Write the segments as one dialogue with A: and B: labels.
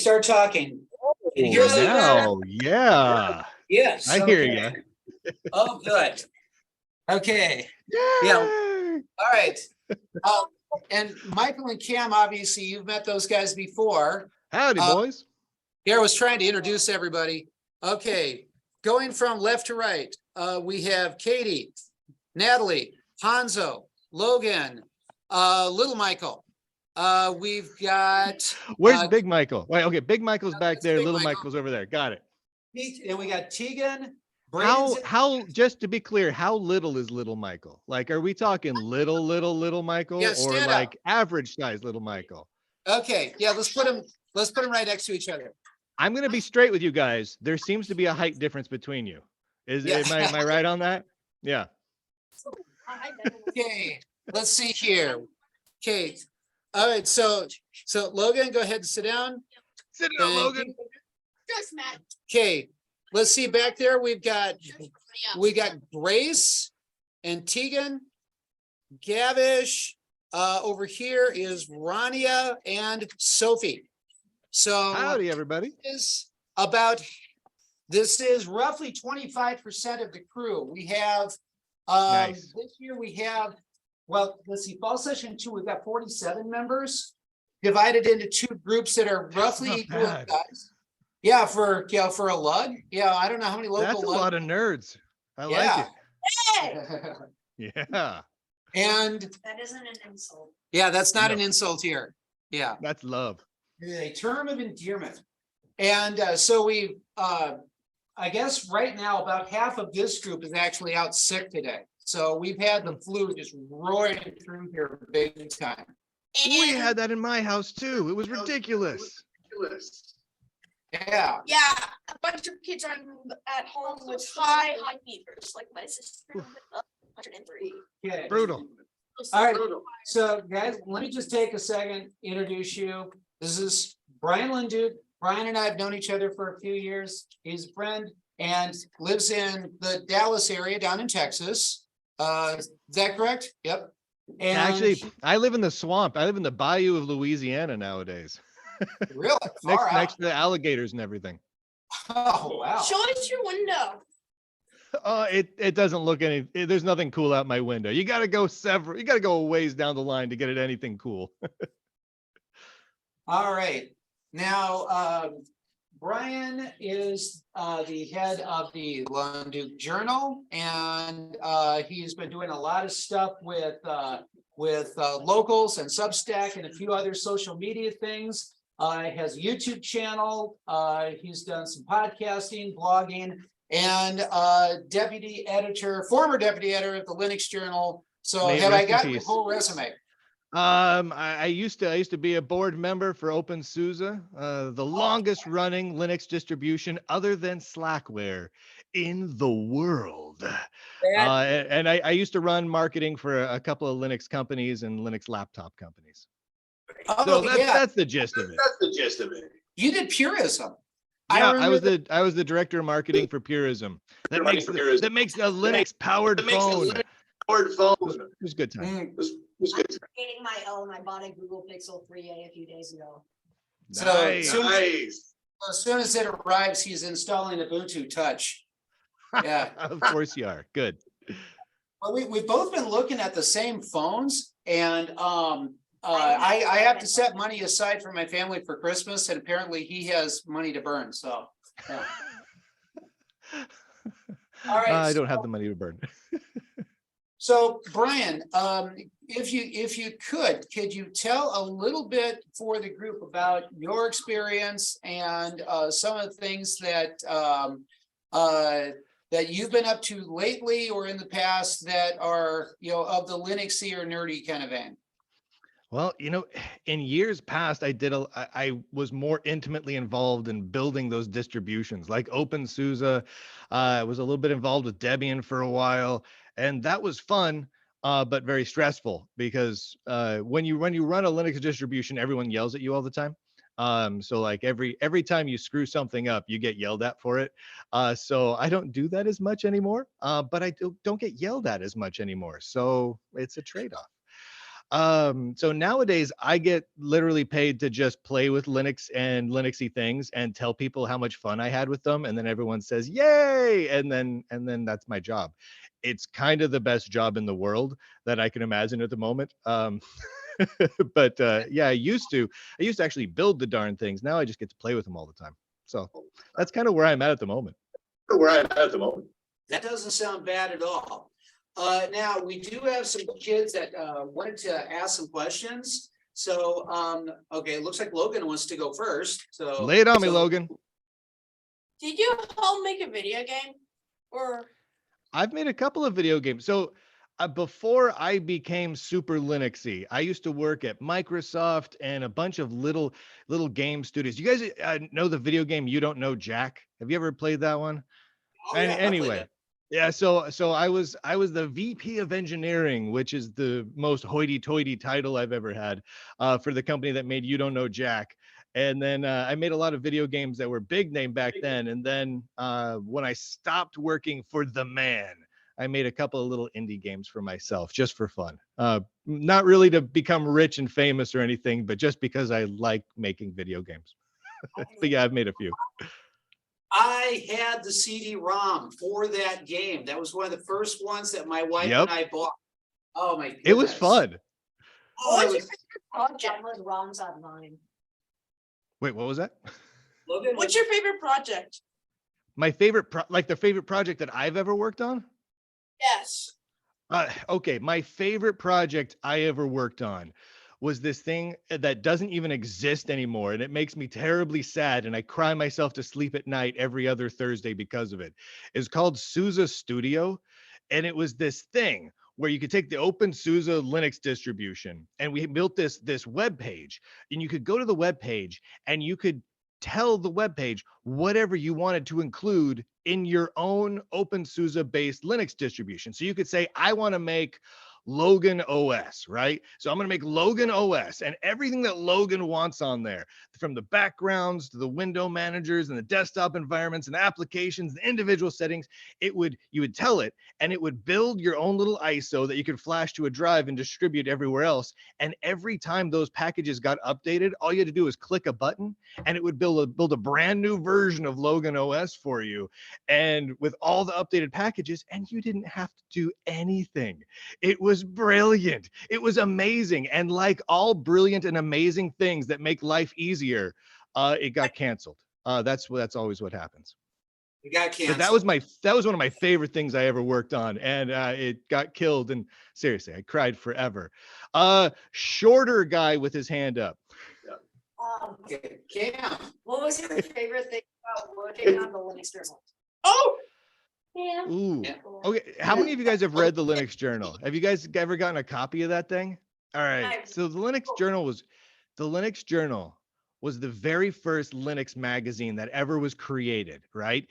A: start talking. And
B: Oh,
A: here's the
B: now, yeah.
A: yes.
B: I hear
A: okay.
B: you.
A: Oh, good. Okay.
B: Yay!
A: Yeah. All right. And Michael and Cam, obviously, you've met those guys before.
B: Howdy, boys.
A: Here I was trying to introduce everybody. Okay. Going from left to right, we have Katie, Natalie, Hanzo, Logan, Little Michael. We've got
B: Where's Big Michael? Wait, okay, Big Michael's back there.
A: Big
B: Little
A: Michael.
B: Michael's over there. Got it.
A: and we got Tegan.
B: How just to be clear, how little is Little Michael? Like, are we talking little Michael,
A: Yeah,
B: or
A: stand
B: like
A: up.
B: average size Little Michael?
A: Okay, yeah, let's put them right next to each other.
B: I'm gonna be straight with you guys. There seems to be a height difference between you. Am I right on that? Yeah.
A: Okay, let's see here. Okay, all right, so Logan, go ahead and sit down.
B: Sit down,
A: Thank
B: Logan.
A: you. Okay, let's see back there. We got Grace and Tegan, Gavish. Over here is Rania and Sophie. So
B: Howdy, everybody.
A: This is roughly 25% of the crew. We have
B: Nice.
A: this year we have, well, let's see, fall session 2, we've got 47 members divided into 2 groups that are roughly
B: Not
A: equal in
B: bad.
A: size. Yeah, for a lug. Yeah, I don't know how many local
B: That's a lot of nerds. I
A: Yeah.
B: like it. Yeah.
A: And
C: That isn't an insult.
A: yeah, that's not
B: No.
A: an insult here. Yeah.
B: That's love.
A: A term of endearment. And so we, I guess right now about half of this group is actually out sick today. So we've had the flu just roaring through here big time.
B: We had that in my house too. It was ridiculous.
A: Yeah.
C: Yeah, a bunch of kids are at home with high fevers, like my sister with 103.
A: Okay.
B: Brutal.
A: All right. So guys, let me just take a second, introduce you. This is Bryan Lunduke. Bryan and I have known each other for a few years. He's a friend and lives in the Dallas area down in Texas. Is that correct? Yep. And
B: Actually, I live in the swamp. I live in the bayou of Louisiana nowadays.
A: really far out.
B: Next to the alligators and everything.
A: Oh wow.
C: Show us your window.
B: It doesn't look there's nothing cool out my window. You gotta go a ways down the line to get it anything cool.
A: All right. Now, Bryan is the head of the Lunduke Journal, and he's been doing a lot of stuff with locals and Substack and a few other social media things. He has a YouTube channel. He's done some podcasting, blogging, and former deputy editor at the Linux Journal. So
B: May it
A: have I
B: rest in
A: got the
B: peace.
A: whole resume?
B: I used to be a board member for OpenSUSE, the longest running Linux distribution other than Slackware in the world. And I used to run marketing for a couple of Linux companies and Linux laptop companies. So that's the gist of it.
A: You did Purism.
B: Yeah, I was the director of marketing for Purism. That makes a Linux powered phone. It was a good time.
C: Creating my own. I bought a Google Pixel 3a a few days ago.
B: Nice.
A: As soon as it arrives, he's installing Ubuntu Touch. Yeah.
B: Of course you are. Good.
A: Well, we've both been looking at the same phones, and I have to set money aside for my family for Christmas, and apparently he has money to burn. So, yeah. All right.
B: I don't have the money to burn.
A: So, Bryan, if you could you tell a little bit for the group about your experience and some of the things that that you've been up to lately or in the past that are of the Linuxy or nerdy kind of vein?
B: Well, in years past, I was more intimately involved in building those distributions like OpenSUSE. I was a little bit involved with Debian for a while, and that was fun, but very stressful because when you run a Linux distribution, everyone yells at you all the time. So like every time you screw something up, you get yelled at for it. So I don't do that as much anymore, but I don't get yelled at as much anymore. So it's a trade-off. So nowadays I get literally paid to just play with Linux and Linuxy things and tell people how much fun I had with them, and then everyone says yay, and then that's my job. It's kind of the best job in the world that I can imagine at the moment. But yeah, I used to actually build the darn things. Now I just get to play with them all the time. So that's kind of where I'm at the moment.
A: That doesn't sound bad at all. Now, we do have some kids that wanted to ask some questions. So, okay, it looks like Logan wants to go first. So
B: Lay it on me, Logan.
C: Did you help make a video game? Or
B: I've made a couple of video games. So before I became super Linuxy, I used to work at Microsoft and a bunch of little game studios. You guys know the video game You Don't Know Jack? Have you ever played that one?
A: oh, yeah, I played
B: Anyway,
A: it.
B: yeah. So I was the VP of engineering, which is the most hoity-toity title I've ever had for the company that made You Don't Know Jack. And then I made a lot of video games that were big name back then. And then when I stopped working for the man, I made a couple of little indie games for myself just for fun. Not really to become rich and famous or anything, but just because I like making video games. But yeah, I've made a few.
A: I had the CD-ROM for that game. That was one of the first ones that my wife
B: Yep.
A: and I bought. Oh my goodness.
B: It was fun.
A: Oh, it
C: what's your
A: was,
C: favorite project?
D: Download ROMs online.
B: Wait, what was that?
A: Logan,
C: What's your favorite project?
B: My favorite, the favorite project that I've ever worked on?
C: Yes.
B: Okay, my favorite project I ever worked on was this thing that doesn't even exist anymore, and it makes me terribly sad, and I cry myself to sleep at night every other Thursday because of it. It's called SUSE Studio, and it was this thing where you could take the OpenSUSE Linux distribution, and we built this web page, and you could go to the web page, and you could tell the web page whatever you wanted to include in your own OpenSUSE based Linux distribution. So you could say, I want to make Logan OS, right? So I'm going to make Logan OS, and everything that Logan wants on there, from the backgrounds to the window managers and the desktop environments and the applications, the individual settings, you would tell it, and it would build your own little ISO that you could flash to a drive and distribute everywhere else. And every time those packages got updated, all you had to do was click a button, and it would build a brand new version of Logan OS for you, and with all the updated packages, and you didn't have to do anything. It was brilliant. It was amazing. And like all brilliant and amazing things that make life easier, it got canceled. That's always what happens.
A: it got canceled.
B: But that was one of my favorite things I ever worked on, and it got killed. And seriously, I cried forever. Shorter guy with his hand up.
A: Okay, Cam.
D: What was your favorite thing about working on the Linux journal?
C: Oh,
D: Yeah.
B: Ooh.
A: Yeah.
B: Okay. How many of you guys have read the Linux Journal? Have you guys ever gotten a copy of that thing? All right. So the Linux Journal was the very first Linux magazine that ever was created, right?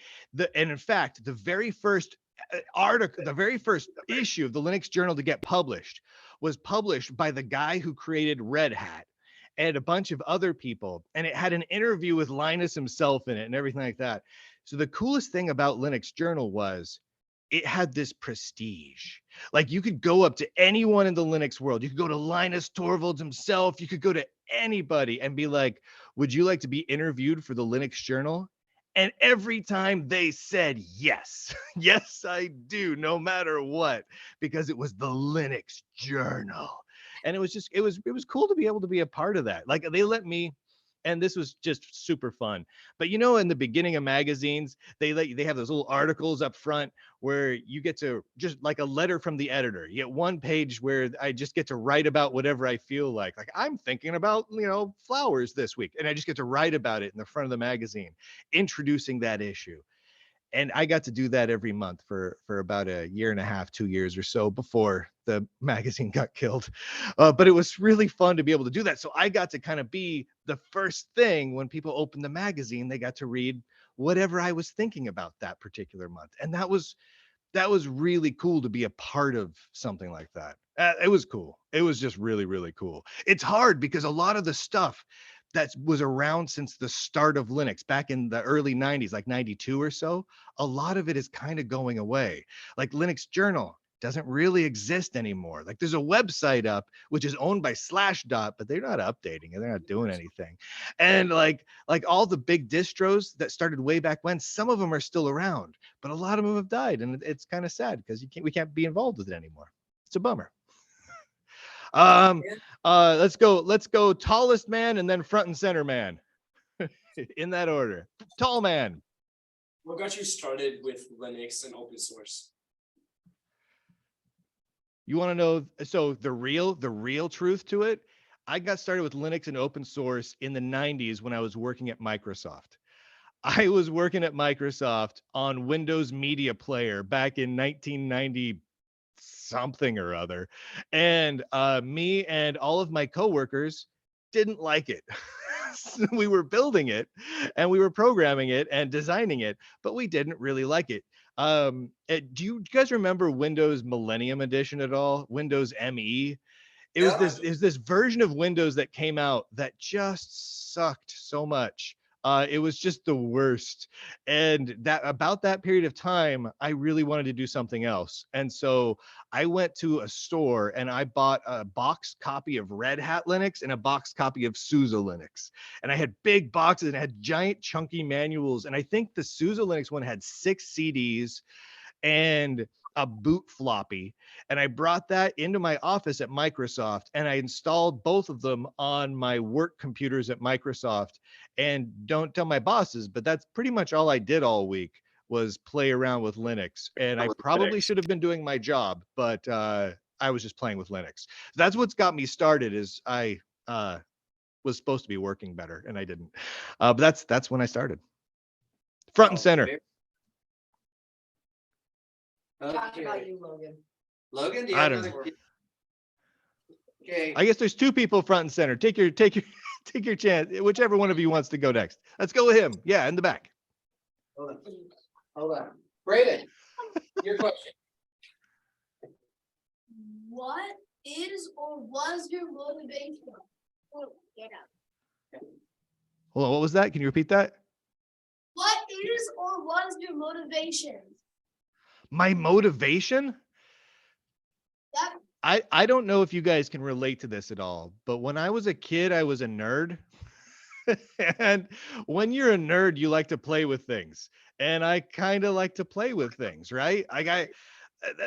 B: And in fact, the very first article, the very first issue of the Linux Journal to get published was published by the guy who created Red Hat and a bunch of other people. And it had an interview with Linus himself in it and everything like that. So the coolest thing about Linux Journal was it had this prestige. Like you could go up to anyone in the Linux world. You could go to Linus Torvalds himself. You could go to anybody and be like, would you like to be interviewed for the Linux Journal? And every time they said yes, yes, I do, no matter what, because it was the Linux Journal. And it was cool to be able to be a part of that. Like they let me, and this was just super fun. But you know, in the beginning of magazines, they have those little articles up front where you get to just like a letter from the editor. You get one page where I just get to write about whatever I feel like. Like I'm thinking about, flowers this week, and I just get to write about it in the front of the magazine, introducing that issue. And I got to do that every month for about a year and a half, 2 years or so before the magazine got killed. But it was really fun to be able to do that. So I got to kind of be the first thing when people opened the magazine, they got to read whatever I was thinking about that particular month. And that was really cool to be a part of something like that. It was cool. It was just really, really cool. It's hard because a lot of the stuff that was around since the start of Linux back in the early 90s, like 92 or so, a lot of it is kind of going away. Like Linux Journal doesn't really exist anymore. Like there's a website up, which is owned by Slashdot, but they're not updating it. They're not doing anything. And like all the big distros that started way back when, some of them are still around, but a lot of them have died. And it's kind of sad because we can't be involved with it anymore. It's a bummer. Let's go tallest man and then front and center man in that order. Tall man.
E: What got you started with Linux and open source?
B: You want to know? So the real truth to it, I got started with Linux and open source in the 90s when I was working at Microsoft. I was working at Microsoft on Windows Media Player back in 1990 something or other. And me and all of my coworkers didn't like it. So we were building it and we were programming it and designing it, but we didn't really like it. Do you guys remember Windows Millennium Edition at all? Windows ME? It was this version of Windows that came out that just sucked so much. It was just the worst. And about that period of time, I really wanted to do something else. And so I went to a store and I bought a boxed copy of Red Hat Linux and a boxed copy of SUSE Linux. And I had big boxes and had giant chunky manuals. And I think the SUSE Linux one had 6 CDs and a boot floppy. And I brought that into my office at Microsoft and I installed both of them on my work computers at Microsoft. And don't tell my bosses, but that's pretty much all I did all week was play around with Linux. And I probably should have been doing my job, but I was just playing with Linux. That's what's got me started is I was supposed to be working better and I didn't. But that's when I started. Front and center.
D: Talk
A: Okay.
D: about you, Logan.
A: Logan, do you
B: I
A: have
B: don't
A: another? Okay.
B: I guess there's 2 people front and center. Take your chance. Whichever one of you wants to go next. Let's go with him. Yeah, in the back.
A: Hold on. Brayden, your question.
C: What is or was your motivation? Oh, get up.
B: Hold on. What was that? Can you repeat that?
C: What is or was your motivation?
B: My motivation?
C: That
B: I don't know if you guys can relate to this at all, but when I was a kid, I was a nerd. And when you're a nerd, you like to play with things. And I kind of like to play with things, right?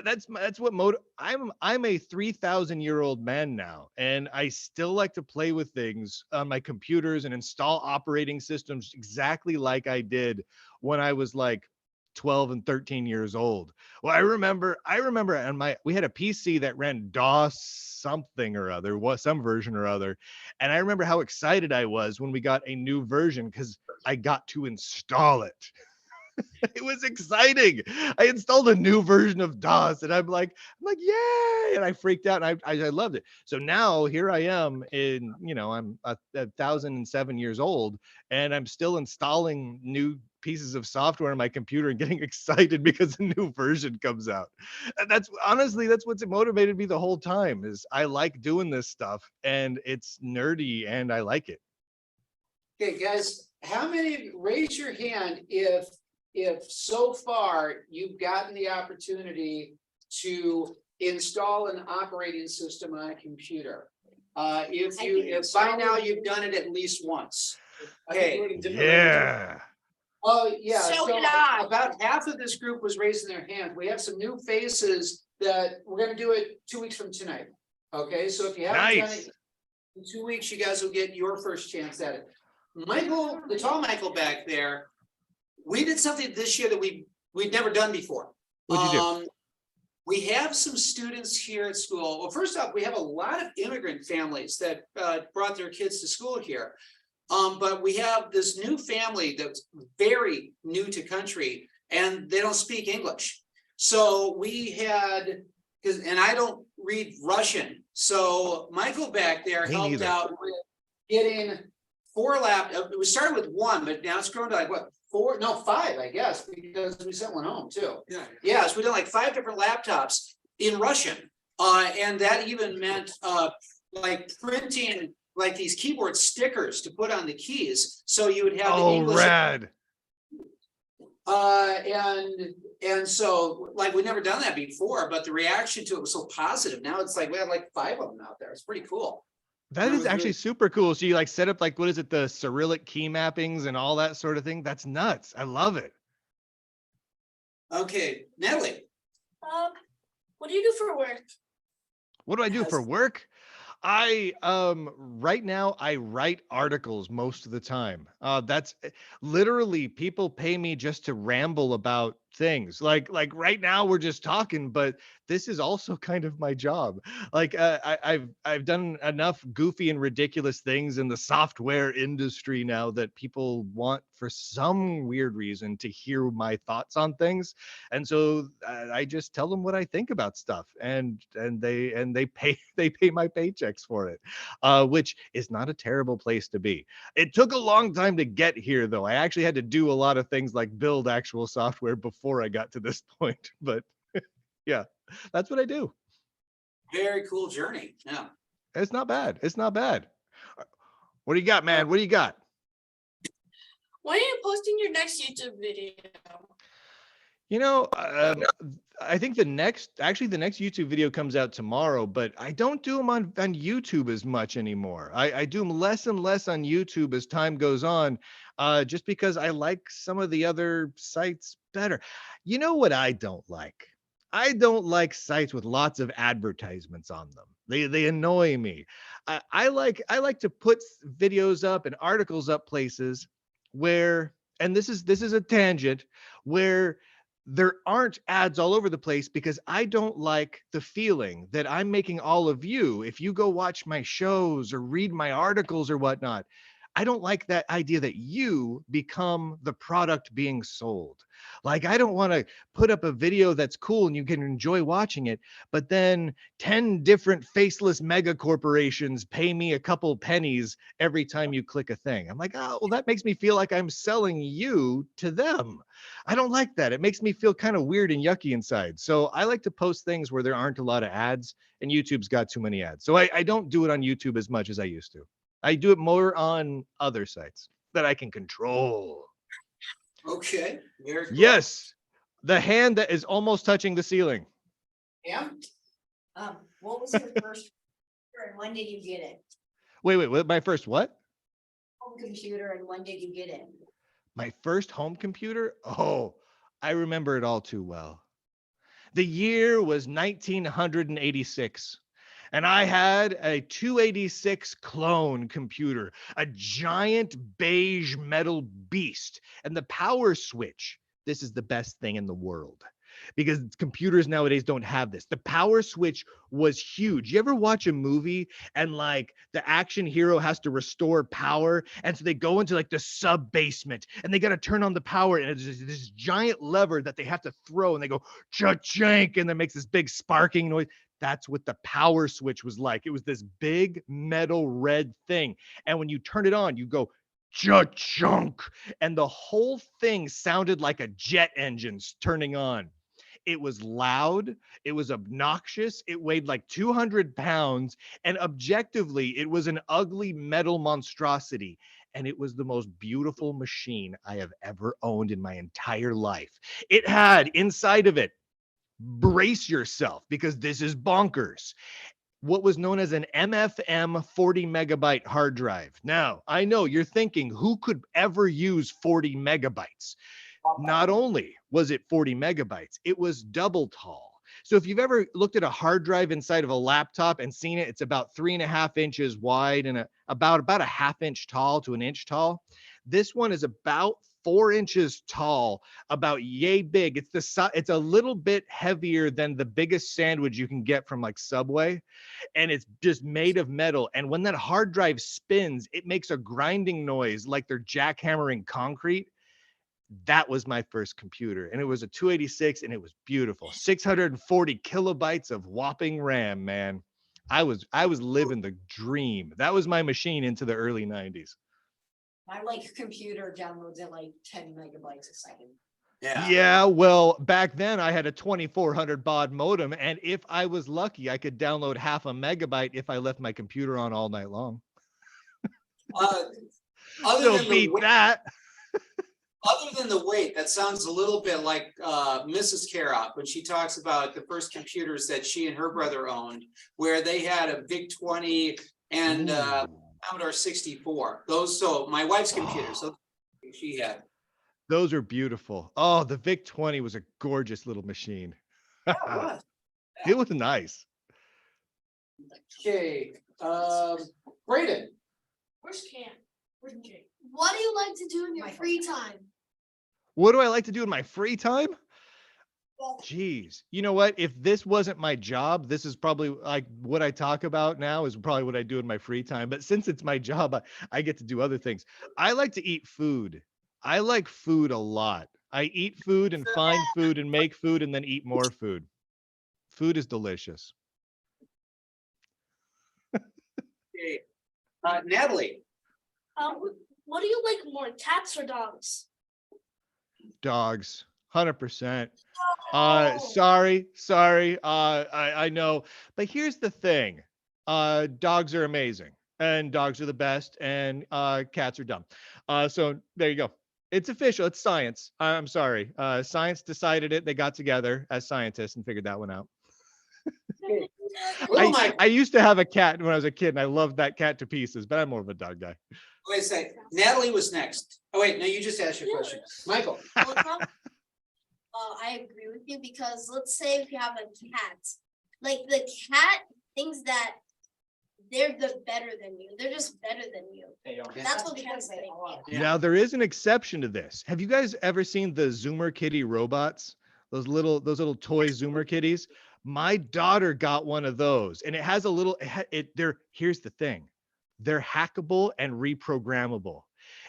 B: That's what I'm a 3,000-year-old man now, and I still like to play with things on my computers and install operating systems exactly like I did when I was like 12 and 13 years old. Well, I remember we had a PC that ran DOS something or other, some version or other. And I remember how excited I was when we got a new version because I got to install it. It was exciting. I installed a new version of DOS and I'm like, yay. And I freaked out and I loved it. So now here I am I'm 1,007 years old and I'm still installing new pieces of software on my computer and getting excited because a new version comes out. And that's what's motivated me the whole time is I like doing this stuff and it's nerdy and I like it.
A: Okay, guys, raise your hand if so far you've gotten the opportunity to install an operating system on a computer. If by now you've done it at least once. Okay.
B: Yeah.
A: Oh, yeah.
C: So did I.
A: About half of this group was raising their hand. We have some new faces that we're gonna do it 2 weeks from tonight. Okay, so if you haven't done it in 2 weeks, you guys will get your first chance at it. Michael, the tall Michael back there, we did something this year that we'd never done before.
B: What'd you do?
A: We have some students here at school. Well, first off, we have a lot of immigrant families that brought their kids to school here. But we have this new family that's very new to country and they don't speak English. So we had, and I don't read Russian. So Michael back there helped out with getting 4 laptops. We started with 1, but now it's grown to like what? 4? No, 5, I guess, because we sent 1 home too. Yeah, so we did like 5 different laptops in Russian. And that even meant like printing like these keyboard stickers to put on the keys. So you would have the English.
B: Rad.
A: And so like we've never done that before, but the reaction to it was so positive. Now it's like we have like 5 of them out there. It's pretty cool.
B: That
A: It
B: is
A: was
B: actually
A: really-
B: super cool. So you like set up like, what is it, the Cyrillic key mappings and all that sort of thing? That's nuts. I love it.
A: Okay, Natalie.
C: What do you do for work?
B: What do I do
A: Yes.
B: for work? I right now I write articles most of the time. That's literally, people pay me just to ramble about things. Like right now we're just talking, but this is also kind of my job. Like I've done enough goofy and ridiculous things in the software industry now that people want, for some weird reason, to hear my thoughts on things. And so I just tell them what I think about stuff, and they pay they pay my paychecks for it, which is not a terrible place to be. It took a long time to get here, though. I actually had to do a lot of things like build actual software before I got to this point. But yeah, that's what I do.
A: Very cool journey. Yeah.
B: It's not bad. It's not bad. What do you got, man?
A: Uh,
B: What do you got?
C: When are you posting your next YouTube video?
B: You know, I think the next YouTube video comes out tomorrow, but I don't do them on YouTube as much anymore. I do them less and less on YouTube as time goes on, just because I like some of the other sites better. You know what I don't like? I don't like sites with lots of advertisements on them. They annoy me. I like to put videos up and articles up places where, and this is a tangent, where there aren't ads all over the place, because I don't like the feeling that I'm making all of you, if you go watch my shows or read my articles or whatnot, I don't like that idea that you become the product being sold. Like, I don't want to put up a video that's cool and you can enjoy watching it, but then 10 different faceless mega corporations pay me a couple pennies every time you click a thing. I'm like, oh, well, that makes me feel like I'm selling you to them. I don't like that. It makes me feel kind of weird and yucky inside. So I like to post things where there aren't a lot of ads, and YouTube's got too many ads. So I don't do it on YouTube as much as I used to. I do it more on other sites that I can control.
A: Okay. Very cool.
B: Yes, the hand that is almost touching the ceiling.
A: Yeah.
D: What was your first computer and when did you get it?
B: Wait, my first what?
D: Home computer and when did you get it?
B: My first home computer? Oh, I remember it all too well. The year was 1986. And I had a 286 clone computer, a giant beige metal beast. And the power switch, this is the best thing in the world, because computers nowadays don't have this. The power switch was huge. You ever watch a movie and like the action hero has to restore power, and so they go into like the sub basement and they got to turn on the power, and it's just this giant lever that they have to throw, and they go cha-chink, and that makes this big sparking noise. That's what the power switch was like. It was this big metal red thing, and when you turn it on, you go cha-chunk, and the whole thing sounded like a jet engine's turning on. It was loud. It was obnoxious. It weighed like 200 pounds. And objectively, it was an ugly metal monstrosity. And it was the most beautiful machine I have ever owned in my entire life. It had inside of it, brace yourself because this is bonkers, what was known as an MFM 40 megabyte hard drive. Now, I know you're thinking, who could ever use 40 megabytes? Not only was it 40 megabytes, it was double tall. So if you've ever looked at a hard drive inside of a laptop and seen it, it's about 3.5 inches wide and about a half inch tall to an inch tall. This one is about 4 inches tall, about yay big. It's a little bit heavier than the biggest sandwich you can get from like Subway, and it's just made of metal. And when that hard drive spins, it makes a grinding noise like they're jackhammering concrete. That was my first computer, and it was a 286, and it was beautiful. 640 kilobytes of whopping RAM, man. I was living the dream. That was my machine into the early 90s.
D: My like computer downloads at like 10 megabytes a second.
B: Yeah, well, back then I had a 2400 baud modem, and if I was lucky, I could download half a megabyte if I left my computer on all night long.
A: Other
B: So
A: than
B: beat
A: the
B: that.
A: other than the weight, that sounds a little bit like Mrs. Carrot when she talks about the first computers that she and her brother owned, where they had a VIC-20 and
B: Ooh.
A: Commodore 64. Those, so my wife's computer, so she had.
B: Those are beautiful. Oh, the VIC-20 was a gorgeous little machine. It was nice.
A: Okay, Brayden.
C: Where's Cam? Where's Jake?
F: What do you like to do in your
D: My
F: free time?
B: What do I like to do in my free time? Jeez, you know what? If this wasn't my job, this is probably like what I talk about now is probably what I do in my free time. But since it's my job, I get to do other things. I like to eat food. I like food a lot. I eat food and find food and make food and then eat more food. Food is delicious.
A: Okay, Natalie.
C: What do you like more, cats or dogs?
B: Dogs, 100%.
C: Oh.
B: Sorry. I know, but here's the thing. Dogs are amazing, and dogs are the best, and cats are dumb. So there you go. It's official. It's science. I'm sorry. Science decided it. They got together as scientists and figured that one out.
A: Oh my,
B: I used to have a cat when I was a kid, and I loved that cat to pieces, but I'm more of a dog guy.
A: wait a second. Natalie was next. Oh wait, no, you just asked your question. Michael.
F: Well, I agree with you because let's say if you have a cat, like the cat thinks that they're the better than you. They're just better than you. That's what cats think.
A: Yeah.
B: Now there is an exception to this. Have you guys ever seen the Zoomer Kitty robots? Those little toy Zoomer kitties? My daughter got one of those, and it has a little. Here's the thing, they're hackable and reprogrammable,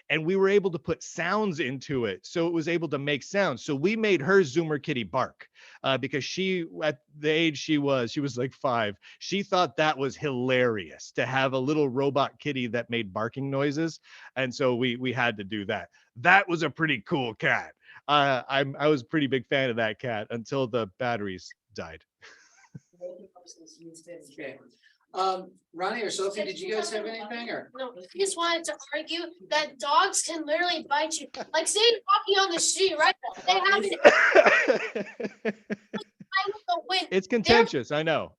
B: and we were able to put sounds into it, so it was able to make sounds. So we made her Zoomer Kitty bark because she, at the age she was like 5. She thought that was hilarious to have a little robot kitty that made barking noises, and so we had to do that. That was a pretty cool cat. I was a pretty big fan of that cat until the batteries died.
A: Okay. Ronnie or Sophie, did you guys have anything or?
C: No, I just wanted to argue that dogs can literally bite you. Like say you're walking on the street, right? They have an the wind
B: It's contentious, I know.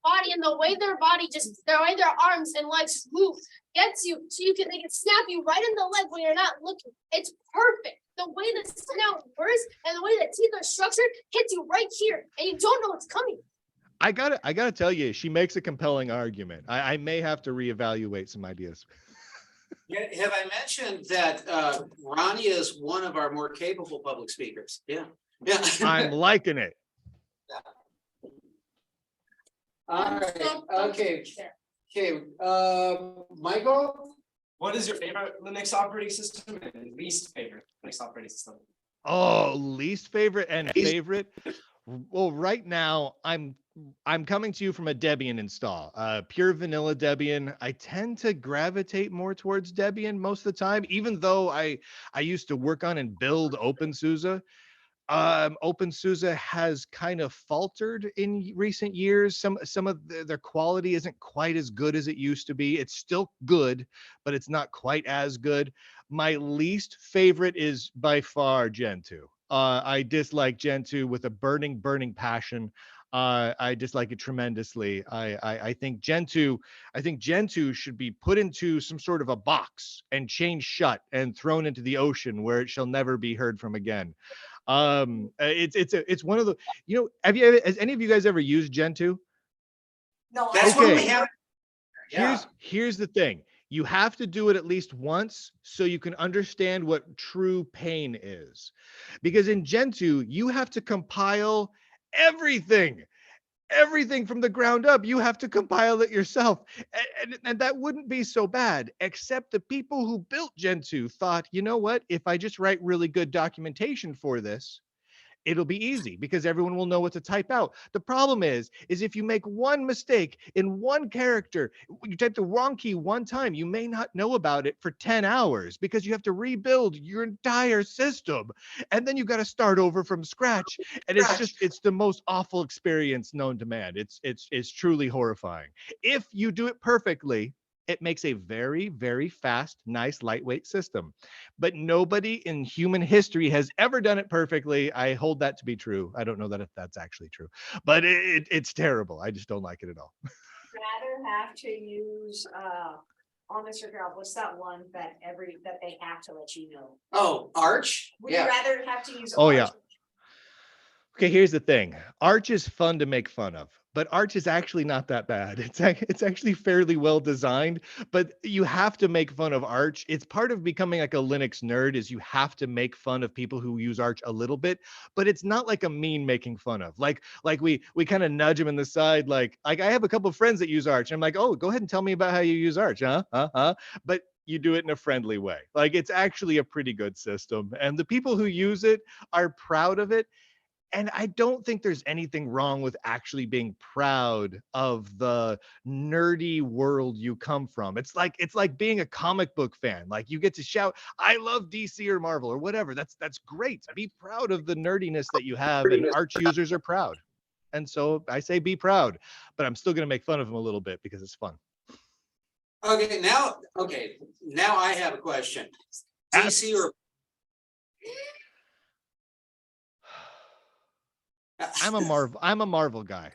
C: body and the way their arms and legs move gets you so they can snap you right in the leg when you're not looking. It's perfect. The way the snout works and the way the teeth are structured hits you right here and you don't know what's coming.
B: I gotta tell you, she makes a compelling argument. I may have to reevaluate some ideas.
A: Yeah, have I mentioned that Ronnie is one of our more capable public speakers? Yeah. Yeah.
B: I'm liking it.
A: All right, okay. Okay, Michael?
E: What is your favorite Linux operating system and least favorite Linux operating system?
B: Oh, least favorite and favorite. Well, right now I'm coming to you from a Debian install, pure vanilla Debian. I tend to gravitate more towards Debian most of the time, even though I used to work on and build OpenSUSE. OpenSUSE has kind of faltered in recent years. Some of their quality isn't quite as good as it used to be. It's still good, but it's not quite as good. My least favorite is by far Gentoo. I dislike Gentoo with a burning passion. I dislike it tremendously. I think Gentoo should be put into some sort of a box and chained shut and thrown into the ocean where it shall never be heard from again. It's one of the, has any of you guys ever used Gentoo?
D: No,
A: That's
B: Okay.
A: what we have. Yeah.
B: Here's the thing. You have to do it at least once so you can understand what true pain is. Because in Gentoo, you have to compile everything from the ground up. You have to compile it yourself. And that wouldn't be so bad, except the people who built Gentoo thought, you know what, if I just write really good documentation for this, it'll be easy because everyone will know what to type out. The problem is if you make one mistake in one character, you type the wrong key one time, you may not know about it for 10 hours because you have to rebuild your entire system. And then you got to start over from scratch. And it's the most awful experience known to man. It's truly horrifying. If you do it perfectly, it makes a very, very fast, nice, lightweight system. But nobody in human history has ever done it perfectly. I hold that to be true. I don't know that if that's actually true, but it's terrible. I just don't like it at all.
D: Rather have to use, on Mr. Carroll, what's that one that they have to let you know?
A: Oh, Arch?
D: Would you rather have to use?
B: Oh, yeah.
D: Arch?
B: Okay, here's the thing. Arch is fun to make fun of, but Arch is actually not that bad. It's actually fairly well designed, but you have to make fun of Arch. It's part of becoming like a Linux nerd is you have to make fun of people who use Arch a little bit, but it's not like a mean making fun of. Like we kind of nudge them in the side, like I have a couple of friends that use Arch. And I'm like, oh, go ahead and tell me about how you use Arch, huh? But you do it in a friendly way. Like it's actually a pretty good system. And the people who use it are proud of it. And I don't think there's anything wrong with actually being proud of the nerdy world you come from. It's like being a comic book fan. Like you get to shout, "I love DC or Marvel or whatever." That's great. Be proud of the nerdiness that you have, and Arch users are proud. And so I say be proud, but I'm still going to make fun of them a little bit because it's fun.
A: Okay, now I have a question. DC or
B: I'm a Marvel guy.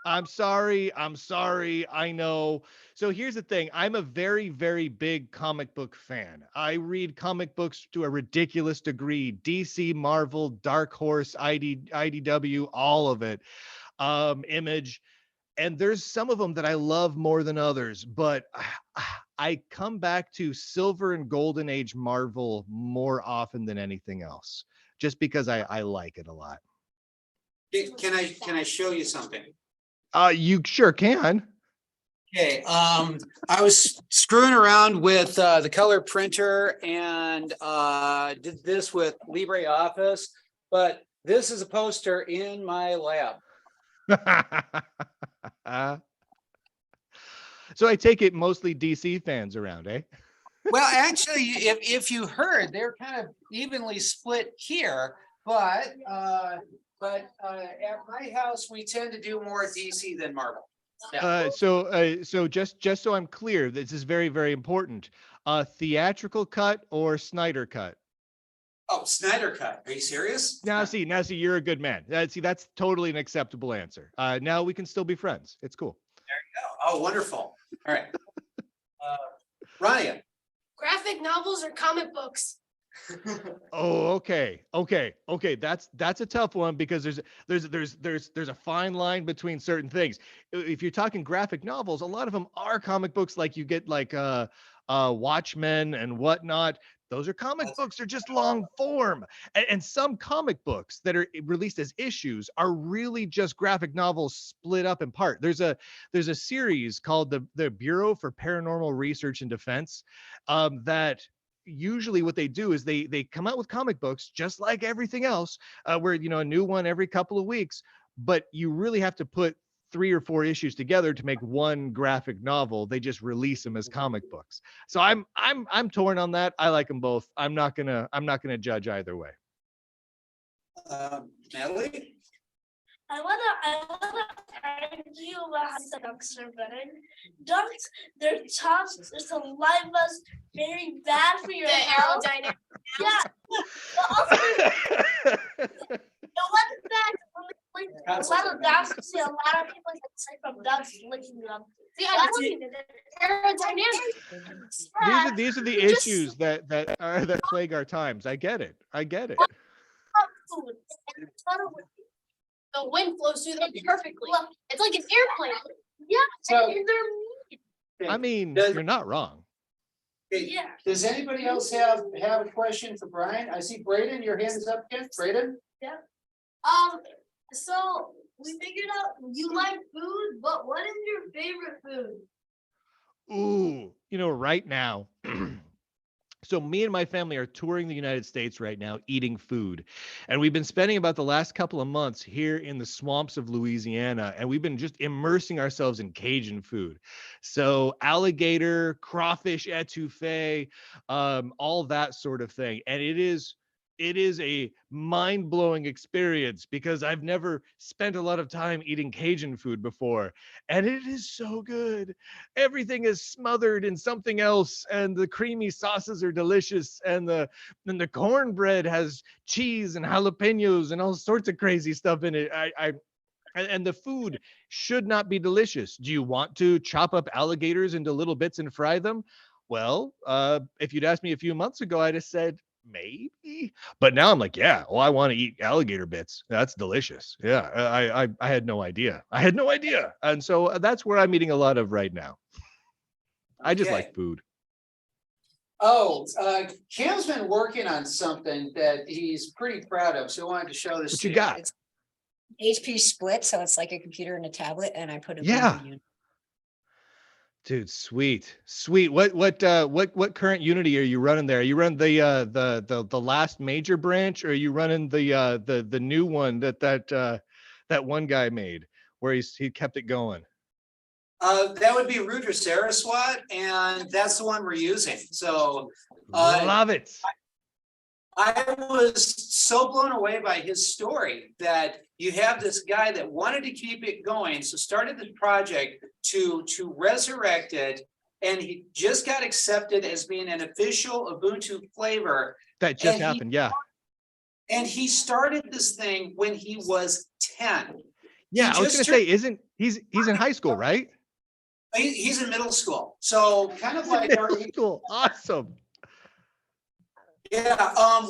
B: I'm sorry. I know. So here's the thing. I'm a very, very big comic book fan. I read comic books to a ridiculous degree. DC, Marvel, Dark Horse, IDW, all of it. Image. And there's some of them that I love more than others, but I come back to Silver and Golden Age Marvel more often than anything else, just because I like it a lot.
A: can I show you something?
B: You sure can.
A: Okay, I was screwing around with the color printer and did this with LibreOffice, but this is a poster in my lab.
B: So I take it mostly DC fans around, eh?
A: Well, actually, if you heard, they're kind of evenly split here, but at my house, we tend to do more DC than Marvel. Yeah.
B: So just so I'm clear, this is very, very important. Theatrical cut or Snyder cut?
A: Oh, Snyder Cut. Are you serious?
B: Now see, you're a good man. See, that's totally an acceptable answer. Now we can still be friends. It's cool.
A: There you go. Oh, wonderful. All right. Ryan.
C: Graphic novels or comic books?
B: Oh, okay. That's a tough one because there's a fine line between certain things. If you're talking graphic novels, a lot of them are comic books, like you get like Watchmen and whatnot. Those are comic books. They're just long form. And some comic books that are released as issues are really just graphic novels split up in part. There's a series called the Bureau for Paranormal Research and Defense that usually what they do is they come out with comic books just like everything else, where a new one every couple of weeks, but you really have to put 3 or 4 issues together to make one graphic novel. They just release them as comic books. So I'm torn on that. I like them both. I'm not gonna judge either way.
A: Natalie.
G: I wanna argue about how the ducks are better. Ducks, their tops, there's a saliva's very bad for your
C: The
G: health.
C: aerodynamic.
G: Yeah. But also, the one fact, like a lot of ducks, see a lot of people get sick from ducks licking them.
C: See, I'm looking at it. Aerodynamic.
B: These are the issues that plague our times. I get it.
G: Food. And it's not a wind.
C: The wind flows through them perfectly. It's like an airplane.
G: Yeah,
A: So-
G: and they're mean.
B: I mean,
A: Does-
B: you're not wrong.
G: Yeah.
A: Does anybody else have a question for Brian? I see Braden, your hand's up, kid. Braden?
F: So we figured out you like food, but what is your favorite food?
B: Ooh, right now. So me and my family are touring the United States right now, eating food. And we've been spending about the last couple of months here in the swamps of Louisiana, and we've been just immersing ourselves in Cajun food. So alligator, crawfish etouffee, all that sort of thing. And it is it is a mind-blowing experience because I've never spent a lot of time eating Cajun food before, and it is so good. Everything is smothered in something else, and the creamy sauces are delicious, and the cornbread has cheese and jalapenos and all sorts of crazy stuff in it. And the food should not be delicious. Do you want to chop up alligators into little bits and fry them? Well, if you'd asked me a few months ago, I'd have said maybe. But now I'm like, yeah, well, I want to eat alligator bits. That's delicious. Yeah, I had no idea. I had no idea. And so that's where I'm eating a lot of right now. I just
A: Okay.
B: like food.
A: Oh, Cam's been working on something that he's pretty proud of, so I wanted to show this
B: What
A: to
B: you
A: you.
B: got?
H: It's HP split, so it's like a computer and a tablet, and I put a
B: Yeah.
H: unit.
B: Dude, sweet, sweet. What current Unity are you running there? Are you running the last major branch, or are you running the new one that one guy made where he kept it going?
A: That would be Rudra Saraswat, and that's the one we're using. So
B: Love it.
A: I was so blown away by his story that you have this guy that wanted to keep it going, so started the project to resurrect it, and he just got accepted as being an official Ubuntu flavor.
B: That just
A: And
B: happened. Yeah.
A: And he started this thing when he was 10.
B: Yeah. I was
A: just
B: gonna say, he's in high school, right?
A: He's in middle school, so kind of like
B: Middle school. Awesome.
A: Yeah, I'm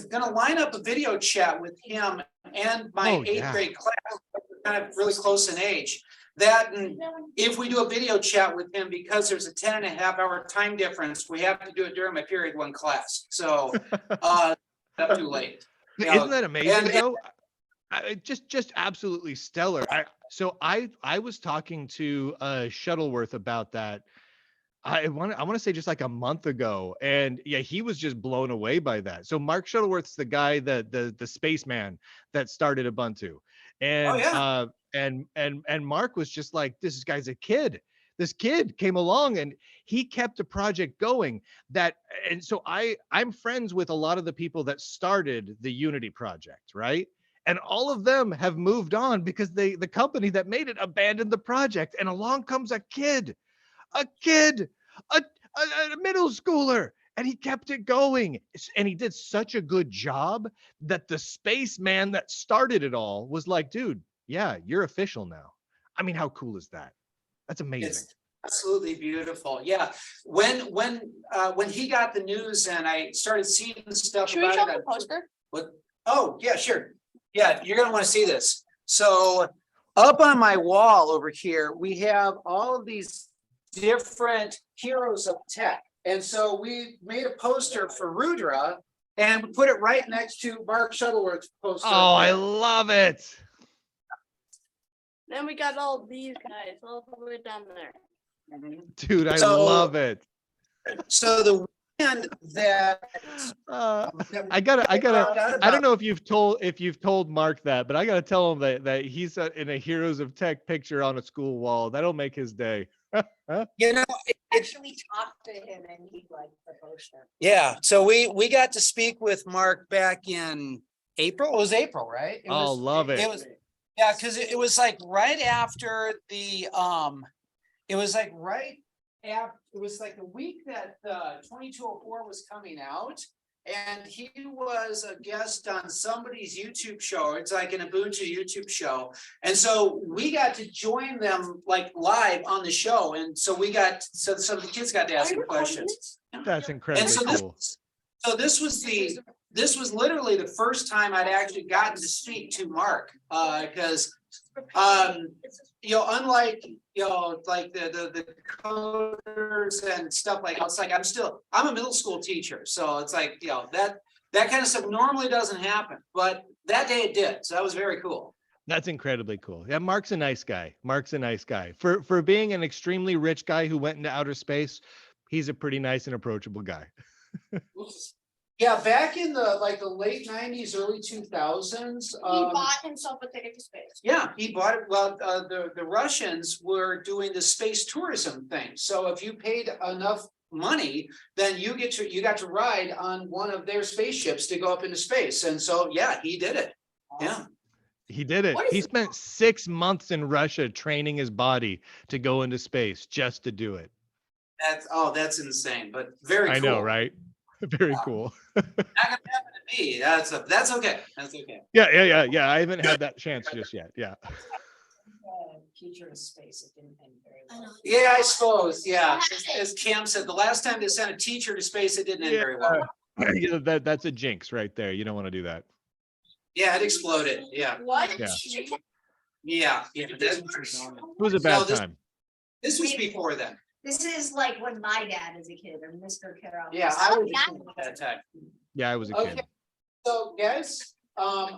A: gonna line up a video chat with him and my
B: Oh,
A: eighth
B: yeah.
A: grade class, kind of really close in age. That, and if we do a video chat with him, because there's a 10.5 hour time difference, we have to do it during my period 1 class, so, not too late. You know,
B: Isn't that amazing
A: and-
B: though? Just absolutely stellar. I was talking to Shuttleworth about that. I want to say just like a month ago, and yeah, he was just blown away by that. So Mark Shuttleworth's the guy that the spaceman that started Ubuntu, and
A: yeah.
B: and Mark was just like, this guy's a kid. This kid came along and he kept a project going and so I'm friends with a lot of the people that started the Unity project, right? And all of them have moved on because the company that made it abandoned the project, and along comes a kid, a middle schooler, and he kept it going. And he did such a good job that the spaceman that started it all was like, dude, yeah, you're official now. I mean, how cool is that? That's amazing.
A: It's absolutely beautiful. Yeah, when he got the news and I started seeing the stuff
C: Should we
A: about
C: show
A: it.
C: the poster?
A: What? Oh, yeah, sure. Yeah, you're gonna want to see this. So up on my wall over here, we have all of these different heroes of tech. And so we made a poster for Rudra and we put it right next to Mark Shuttleworth's poster.
B: Oh, I love it.
G: Then we got all these guys all the way down there.
B: Dude, I
A: So-
B: love it.
A: So the one that
B: I don't know if you've told Mark that, but I gotta tell him that he's in a Heroes of Tech picture on a school wall. That'll make his day.
A: you know,
H: Actually talked to him and he liked the poster.
A: yeah. So we got to speak with Mark back in April. It was April, right? It
B: Oh,
A: was,
B: love it.
A: It was, yeah, because it was like right after the it was like right after, it was like the week that 2204 was coming out. And he was a guest on somebody's YouTube show. It's like an Ubuntu YouTube show. And so we got to join them like live on the show. And so some of the kids got to ask him questions.
B: That's
A: And
B: incredibly
A: so
B: cool.
A: this was literally the first time I'd actually gotten to speak to Mark, because unlike like the coders and stuff like that, it's like I'm a middle school teacher, so it's like that kind of stuff normally doesn't happen, but that day it did, so that was very cool.
B: That's incredibly cool. Yeah, Mark's a nice guy. For being an extremely rich guy who went into outer space, he's a pretty nice and approachable guy.
A: Yeah, back in the late 90s, early 2000s.
C: He bought himself a ticket to space.
A: Yeah, he bought it. Well, the Russians were doing the space tourism thing. So if you paid enough money, then you got to ride on one of their spaceships to go up into space. And so, yeah, he did it. Yeah.
B: He did it.
C: What is
B: He
C: it?
B: spent 6 months in Russia training his body to go into space just to do it.
A: That's insane, but very
B: I
A: cool.
B: know, right? Very
A: Yeah.
B: cool.
A: Not gonna happen to me. That's okay. That's okay.
B: Yeah. I haven't had that chance just yet. Yeah.
H: Future of space, it didn't end very
F: I
H: well.
F: know.
A: Yeah, I suppose. Yeah. As Cam said, the last time they sent a teacher to space, it didn't end very well.
B: Yeah, that's a jinx right there. You don't want to do that.
A: Yeah, it exploded. Yeah.
C: What?
B: Yeah.
A: Yeah.
B: It was a bad
A: this-
B: time.
A: This was before then.
D: This is like when my dad was a kid, or Mr. Carroll.
A: Yeah, I was
C: yeah.
A: at that time.
B: Yeah, I was a
A: Okay.
B: kid.
A: So guys, I'm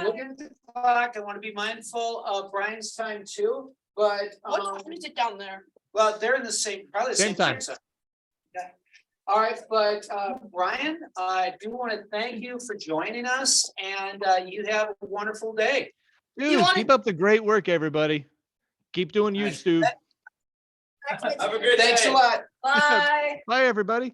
A: looking at the clock. I want to be mindful of Brian's time too, but
C: What time is it down there?
A: well, they're in the probably the
B: Same
A: same
B: time.
A: time zone. Okay. All right, but Brian, I do want to thank you for joining us, and you have a wonderful day.
B: Dude,
C: wanna-
B: keep up the great work, everybody. Keep doing you,
A: Nice.
B: Stu.
E: Have a good day.
A: Thanks a lot.
D: Bye.
B: Bye, everybody.